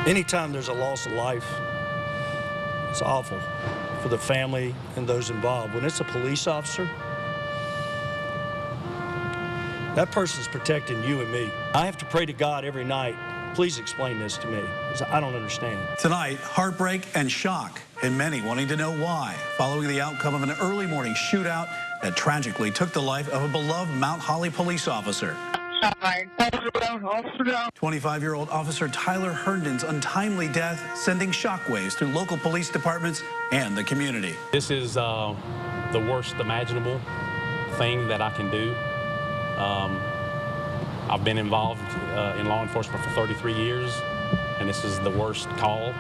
Anytime there's a loss of life, it's awful for the family and those involved. When it's a police officer, that person's protecting you and me. I have to pray to God every night, please explain this to me, because I don't understand. Tonight, heartbreak and shock, and many wanting to know why, following the outcome of an early morning shootout that tragically took the life of a beloved Mount Holly police officer. 25-year-old Officer Tyler Herndon's untimely death sending shockwaves through local police departments and the community. This is the worst imaginable thing that I can do. I've been involved in law enforcement for 33 years, and this is the worst call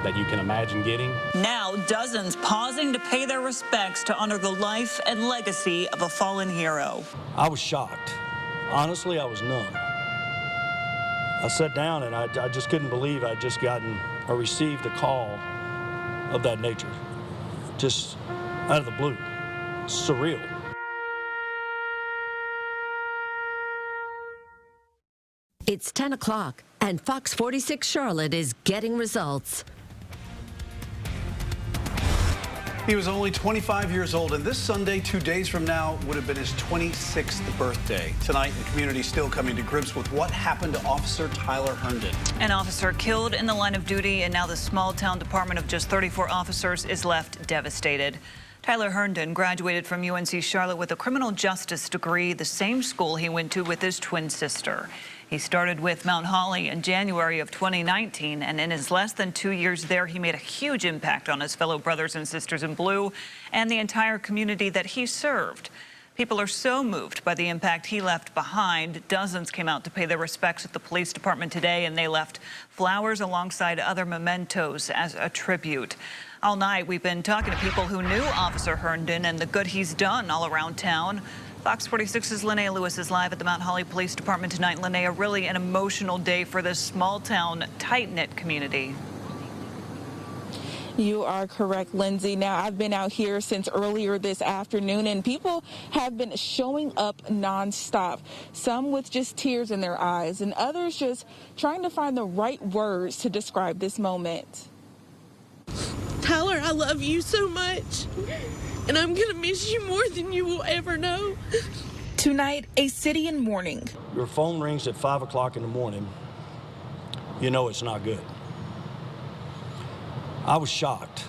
that you can imagine getting. Now, dozens pausing to pay their respects to honor the life and legacy of a fallen hero. I was shocked. Honestly, I was numb. I sat down and I just couldn't believe I'd just gotten or received a call of that nature. Just out of the blue. Surreal. It's 10 o'clock, and Fox 46 Charlotte is getting results. He was only 25 years old, and this Sunday, 2 days from now, would have been his 26th birthday. Tonight, the community still coming to grips with what happened to Officer Tyler Herndon. An officer killed in the line of duty, and now the small-town department of just 34 officers is left devastated. Tyler Herndon graduated from UNC Charlotte with a criminal justice degree, the same school he went to with his twin sister. He started with Mount Holly in January of 2019, and in his less than 2 years there, he made a huge impact on his fellow brothers and sisters in blue and the entire community that he served. People are so moved by the impact he left behind. Dozens came out to pay their respects at the police department today, and they left flowers alongside other mementos as a tribute. All night, we've been talking to people who knew Officer Herndon and the good he's done all around town. Fox 46's Linnea Lewis is live at the Mount Holly Police Department tonight. Linnea, really an emotional day for this small-town, tight-knit community. You are correct, Lindsay. Now, I've been out here since earlier this afternoon, and people have been showing up nonstop, some with just tears in their eyes, and others just trying to find the right words to describe this moment. Tyler, I love you so much, and I'm going to miss you more than you will ever know. Tonight, a city in mourning. Your phone rings at 5 o'clock in the morning. You know it's not good. I was shocked.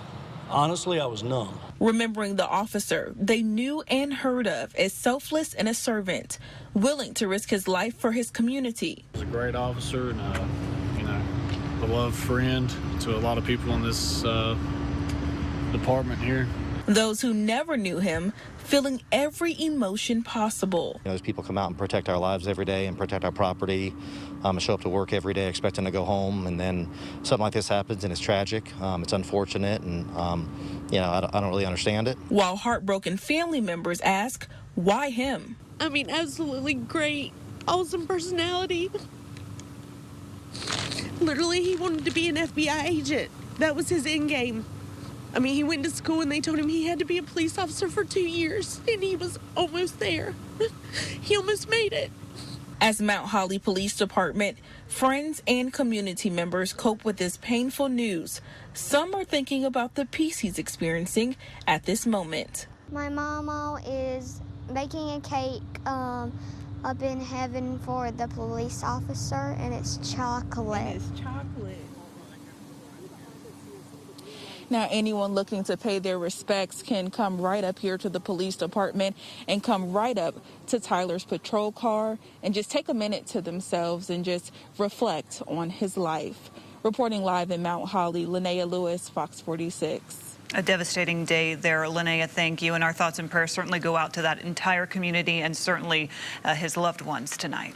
Honestly, I was numb. Remembering the officer they knew and heard of as selfless and a servant, willing to risk his life for his community. He was a great officer and a beloved friend to a lot of people in this department here. Those who never knew him feeling every emotion possible. Those people come out and protect our lives every day and protect our property, and show up to work every day expecting to go home, and then something like this happens and it's tragic. It's unfortunate, and I don't really understand it. While heartbroken family members ask, why him? I mean, absolutely great, awesome personality. Literally, he wanted to be an FBI agent. That was his end game. I mean, he went to school and they told him he had to be a police officer for 2 years, and he was almost there. He almost made it. As Mount Holly Police Department, friends and community members cope with this painful news, some are thinking about the peace he's experiencing at this moment. My mama is baking a cake up in heaven for the police officer, and it's chocolate. And it's chocolate. Now, anyone looking to pay their respects can come right up here to the police department and come right up to Tyler's patrol car and just take a minute to themselves and just reflect on his life. Reporting live in Mount Holly, Linnea Lewis, Fox 46. A devastating day there, Linnea. Thank you. And our thoughts and prayers certainly go out to that entire community and certainly his loved ones tonight.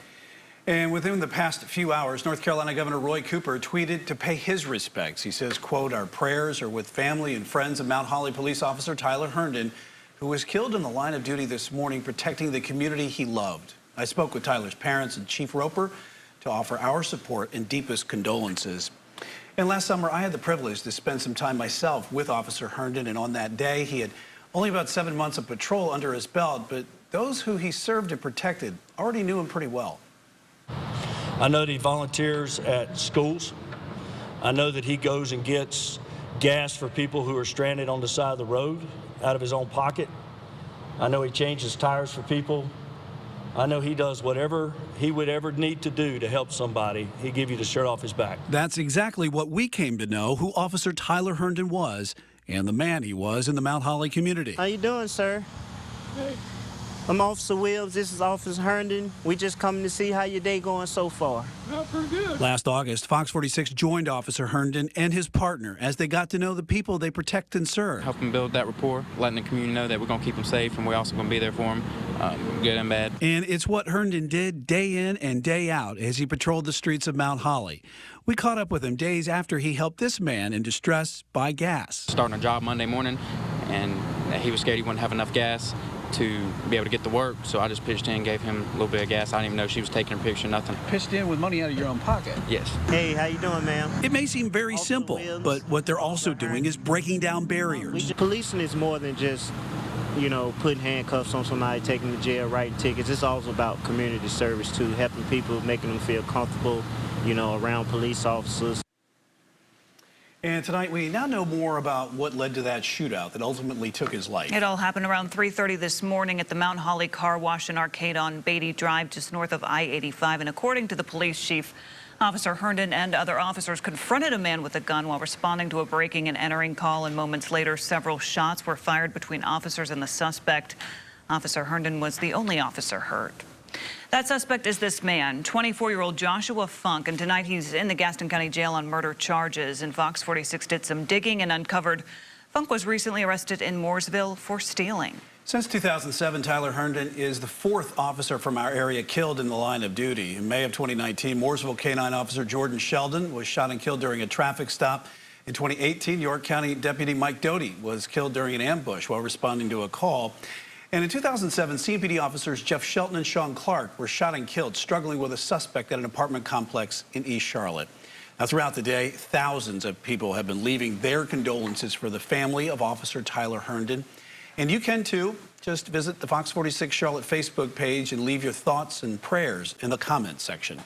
And within the past few hours, North Carolina Governor Roy Cooper tweeted to pay his respects. He says, quote, "Our prayers are with family and friends of Mount Holly police officer Tyler Herndon, who was killed in the line of duty this morning protecting the community he loved. I spoke with Tyler's parents and Chief Roper to offer our support and deepest condolences." And last summer, I had the privilege to spend some time myself with Officer Herndon, and on that day, he had only about 7 months of patrol under his belt, but those who he served and protected already knew him pretty well. I know that he volunteers at schools, I know that he goes and gets gas for people who are stranded on the side of the road out of his own pocket. I know he changes tires for people. I know he does whatever he would ever need to do to help somebody. He'd give you the shirt off his back. That's exactly what we came to know who Officer Tyler Herndon was and the man he was in the Mount Holly community. How you doing, sir? Hey. I'm Officer Wills. This is Officer Herndon. We just coming to see how your day going so far. Pretty good. Last August, Fox 46 joined Officer Herndon and his partner as they got to know the people they protect and serve. Help them build that rapport, letting the community know that we're going to keep them safe, and we're also going to be there for them, good and bad. And it's what Herndon did day in and day out as he patrolled the streets of Mount Holly. We caught up with him days after he helped this man in distress buy gas. Starting a job Monday morning, and he was scared he wouldn't have enough gas to be able to get to work, so I just pitched in, gave him a little bit of gas. I didn't even know she was taking a picture, nothing. Pitched in with money out of your own pocket? Yes. Hey, how you doing, ma'am? It may seem very simple, but what they're also doing is breaking down barriers. Policing is more than just, you know, putting handcuffs on somebody, taking them to jail, writing tickets. It's also about community service, too, helping people, making them feel comfortable, you know, around police officers. And tonight, we now know more about what led to that shootout that ultimately took his life. It all happened around 3:30 this morning at the Mount Holly Car Wash and Arcade on Beatty Drive, just north of I-85. And according to the police chief, Officer Herndon and other officers confronted a man with a gun while responding to a breaking and entering call. And moments later, several shots were fired between officers and the suspect. Officer Herndon was the only officer hurt. That suspect is this man, 24-year-old Joshua Funk, and tonight he's in the Gaston County Jail on murder charges. And Fox 46 did some digging and uncovered Funk was recently arrested in Mooresville for stealing. Since 2007, Tyler Herndon is the fourth officer from our area killed in the line of duty. In May of 2019, Mooresville K-9 officer Jordan Sheldon was shot and killed during a traffic stop. In 2018, York County Deputy Mike Doty was killed during an ambush while responding to a call. And in 2007, CMPD officers Jeff Shelton and Sean Clark were shot and killed, struggling with a suspect at an apartment complex in East Charlotte. Now, throughout the day, thousands of people have been leaving their condolences for the family of Officer Tyler Herndon. And you can, too. Just visit the Fox 46 Charlotte Facebook page and leave your thoughts and prayers in the comments section.